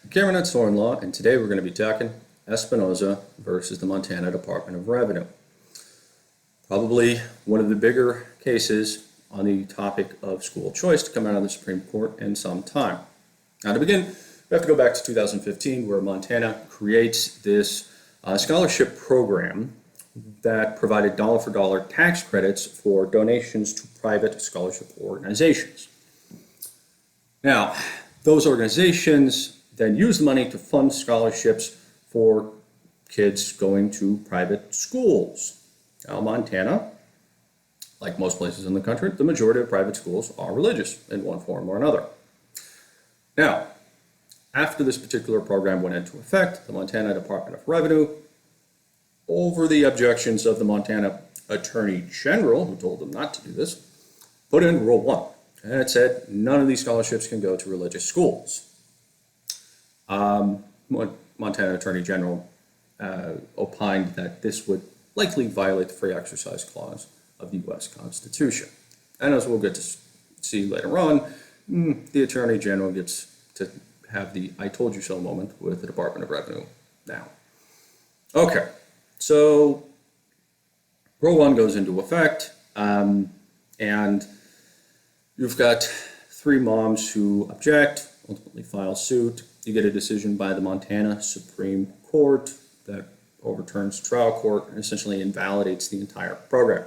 Cameron at Soren Law, and today we're going to be talking Espinoza versus the Montana Department of Revenue. Probably one of the bigger cases on the topic of school choice to come out of the Supreme Court in some time. Now to begin, we have to go back to 2015 where Montana creates this scholarship program that provided dollar for dollar tax credits for donations to private scholarship organizations. Now, those organizations then use the money to fund scholarships for kids going to private schools. Now, Montana, like most places in the country, the majority of private schools are religious in one form or another. Now, after this particular program went into effect, the Montana Department of Revenue, over the objections of the Montana Attorney General, who told them not to do this, put in Rule 1. And it said none of these scholarships can go to religious schools. Montana Attorney General opined that this would likely violate the Free Exercise Clause of the U.S. Constitution. And as we'll get to see later on, the Attorney General gets to have the I told you so moment with the Department of Revenue now. Okay, so Rule 1 goes into effect, and you've got three moms who object, ultimately file suit. You get a decision by the Montana Supreme Court that overturns trial court and essentially invalidates the entire program.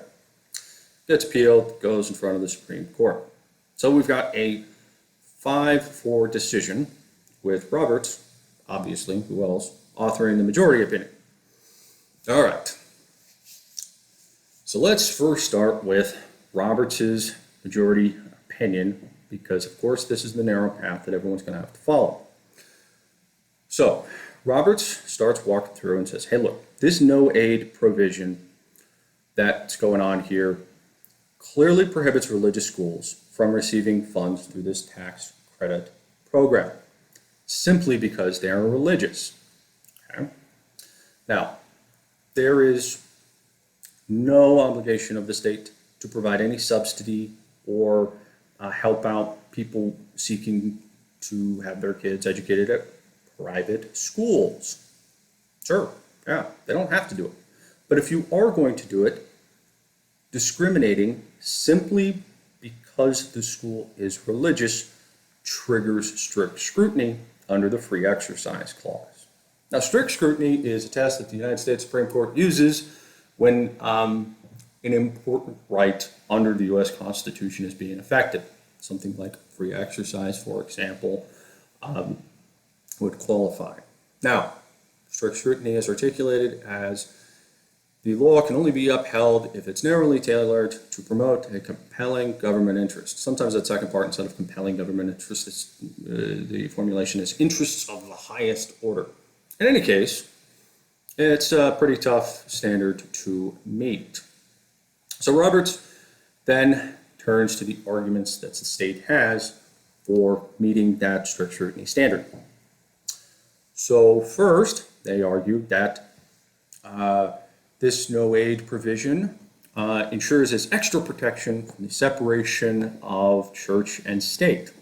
Gets appealed, goes in front of the Supreme Court. So we've got a 5-4 decision with Roberts, obviously, who else, authoring the majority opinion. All right. So let's first start with Roberts' majority opinion, because of course this is the narrow path that everyone's going to have to follow. So Roberts starts walking through and says, hey look, this no aid provision that's going on here clearly prohibits religious schools from receiving funds through this tax credit program simply because they are religious. Okay? Now, there is no obligation of the state to provide any subsidy or help out people seeking to have their kids educated at private schools. Sure, yeah, they don't have to do it. But if you are going to do it, discriminating simply because the school is religious triggers strict scrutiny under the Free Exercise Clause. Now, strict scrutiny is a test that the United States Supreme Court uses when an important right under the U.S. Constitution is being affected. Something like free exercise, for example, would qualify. Now, strict scrutiny is articulated as the law can only be upheld if it's narrowly tailored to promote a compelling government interest. Sometimes that second part, instead of compelling government interest, the formulation is interests of the highest order. In any case, it's a pretty tough standard to meet. So Roberts then turns to the arguments that the state has for meeting that strict scrutiny standard. So first, they argue that this no aid provision ensures this extra protection from the separation of church and state.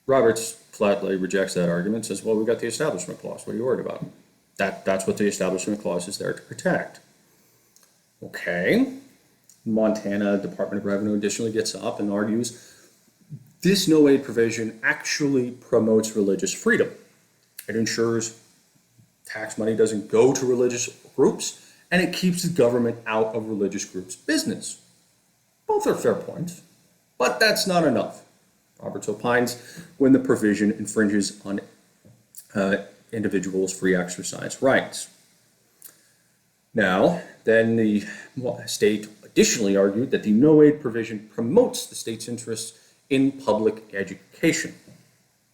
Roberts flatly rejects that argument, says, well, we've got the Establishment Clause. What are you worried about? That's what the Establishment Clause is there to protect. Okay. Montana Department of Revenue additionally gets up and argues this no aid provision actually promotes religious freedom. It ensures tax money doesn't go to religious groups, and it keeps the government out of religious groups' business. Both are fair points, but that's not enough. Roberts opines when the provision infringes on individuals' free exercise rights. Now, then the state additionally argued that the no aid provision promotes the state's interests in public education.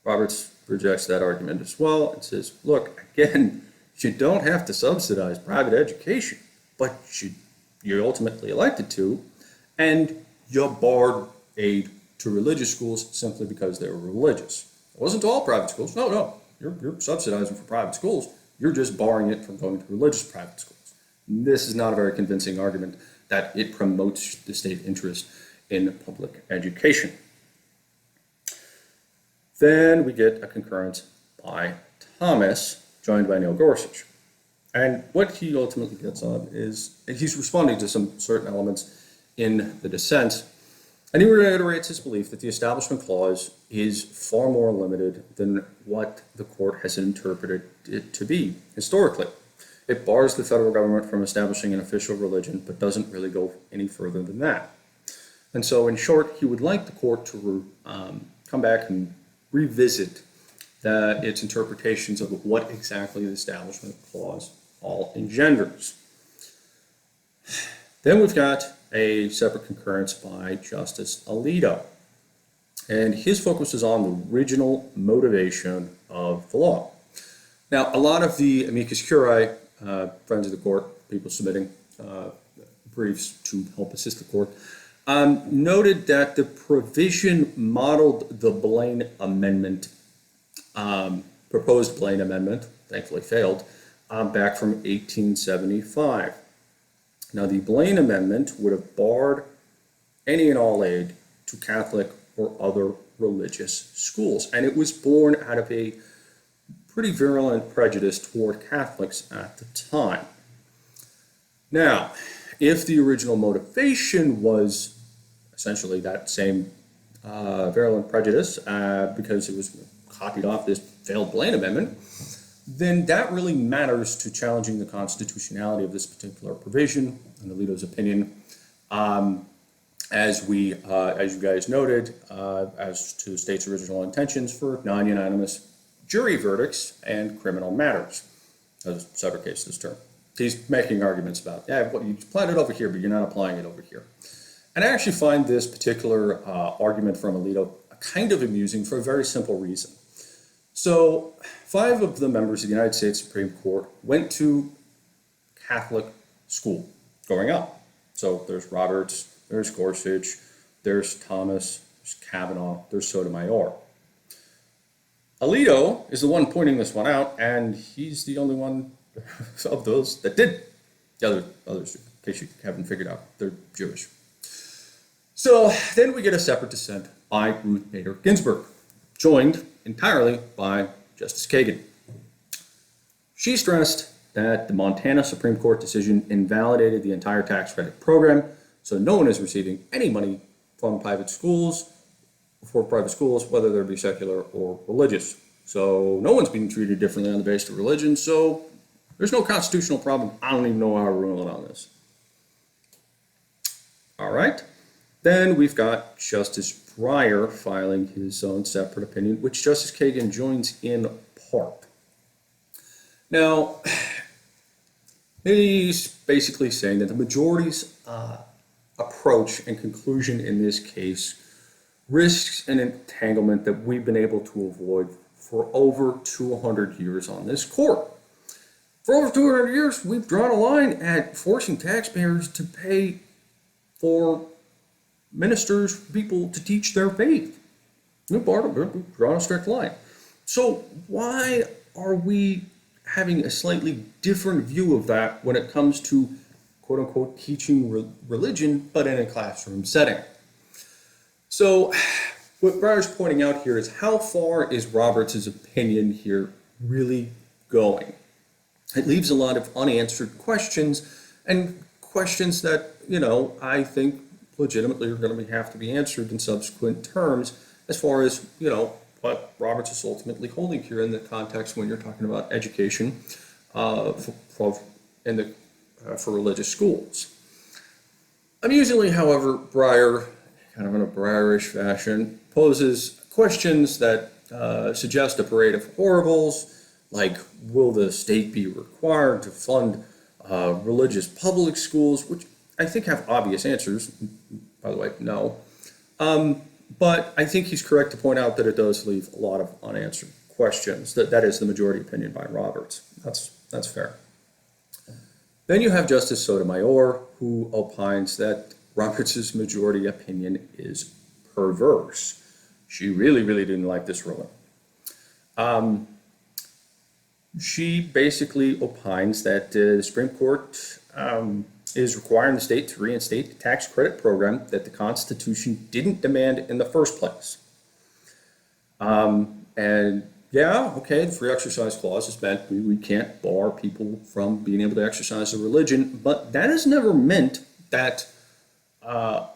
Roberts rejects that argument as well and says, look, again, you don't have to subsidize private education, but you ultimately elected to, and you barred aid to religious schools simply because they were religious. It wasn't all private schools. No, you're subsidizing for private schools. You're just barring it from going to religious private schools. This is not a very convincing argument that it promotes the state interest in public education. Then we get a concurrence by Thomas, joined by Neil Gorsuch. And what he ultimately gets on is he's responding to some certain elements in the dissent, and he reiterates his belief that the Establishment Clause is far more limited than what the court has interpreted it to be historically. It bars the federal government from establishing an official religion, but doesn't really go any further than that. And so, in short, he would like the court to come back and revisit its interpretations of what exactly the Establishment Clause all engenders. Then we've got a separate concurrence by Justice Alito. And his focus is on the original motivation of the law. Now, a lot of the amicus curiae, friends of the court, people submitting briefs to help assist the court, noted that the provision modeled the Blaine Amendment, proposed Blaine Amendment, thankfully failed, back from 1875. Now, the Blaine Amendment would have barred any and all aid to Catholic or other religious schools, and it was born out of a pretty virulent prejudice toward Catholics at the time. Now, if the original motivation was essentially that same virulent prejudice because it was copied off this failed Blaine Amendment, then that really matters to challenging the constitutionality of this particular provision, in Alito's opinion, as you guys noted, as to the state's original intentions for non-unanimous jury verdicts and criminal matters, as a separate case this term. He's making arguments about, well, you applied it over here, but you're not applying it over here. And I actually find this particular argument from Alito kind of amusing for a very simple reason. So 5 of the members of the United States Supreme Court went to Catholic school growing up. So there's Roberts, there's Gorsuch, there's Thomas, there's Kavanaugh, there's Sotomayor. Alito is the one pointing this one out, and he's the only one of those that did. The others, in case you haven't figured out, they're Jewish. So then we get a separate dissent by Ruth Bader Ginsburg, joined entirely by Justice Kagan. She stressed that the Montana Supreme Court decision invalidated the entire tax credit program, so no one is receiving any money from private schools, whether they be secular or religious. So no one's being treated differently on the basis of religion, so there's no constitutional problem. I don't even know how to rule it on this. All right. Then we've got Justice Breyer filing his own separate opinion, which Justice Kagan joins in part. Now, he's basically saying that the majority's approach and conclusion in this case risks an entanglement that we've been able to avoid for over 200 years on this court. For over 200 years, we've drawn a line at forcing taxpayers to pay for ministers, people to teach their faith. We've drawn a strict line. So why are we having a slightly different view of that when it comes to quote unquote teaching religion, but in a classroom setting? So what Breyer's pointing out here is how far is Roberts' opinion here really going? It leaves a lot of unanswered questions, and questions that, I think legitimately are going to have to be answered in subsequent terms as far as, what Roberts is ultimately holding here in the context when you're talking about education for religious schools. Amusingly, however, Breyer, kind of in a Breyerish fashion, poses questions that suggest a parade of horribles, like, will the state be required to fund religious public schools, which I think have obvious answers. By the way, no. But I think he's correct to point out that it does leave a lot of unanswered questions. That is the majority opinion by Roberts. That's fair. Then you have Justice Sotomayor, who opines that Roberts' majority opinion is perverse. She really, really didn't like this ruling. She basically opines that the Supreme Court is requiring the state to reinstate the tax credit program that the Constitution didn't demand in the first place. And yeah, okay, the free exercise clause is meant we can't bar people from being able to exercise their religion, but that has never meant that a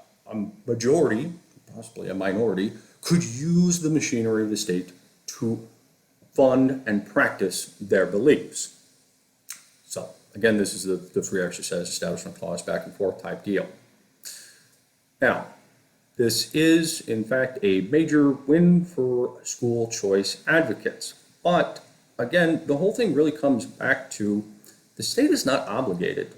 majority, possibly a minority, could use the machinery of the state to fund and practice their beliefs. So, again, this is the free exercise establishment clause back and forth type deal. Now, this is, in fact, a major win for school choice advocates. But, again, the whole thing really comes back to the state is not obligated,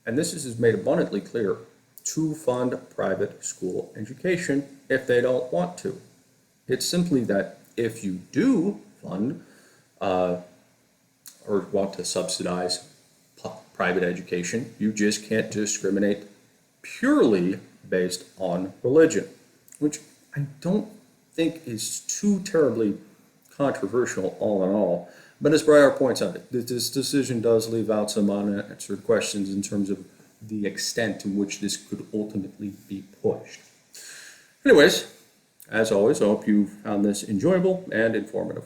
and this is made abundantly clear, to fund private school education if they don't want to. It's simply that if you do fund or want to subsidize private education, you just can't discriminate purely based on religion, which I don't think is too terribly controversial all in all. But as Breyer points out, this decision does leave out some unanswered questions in terms of the extent to which this could ultimately be pushed. Anyways, as always, I hope you found this enjoyable and informative.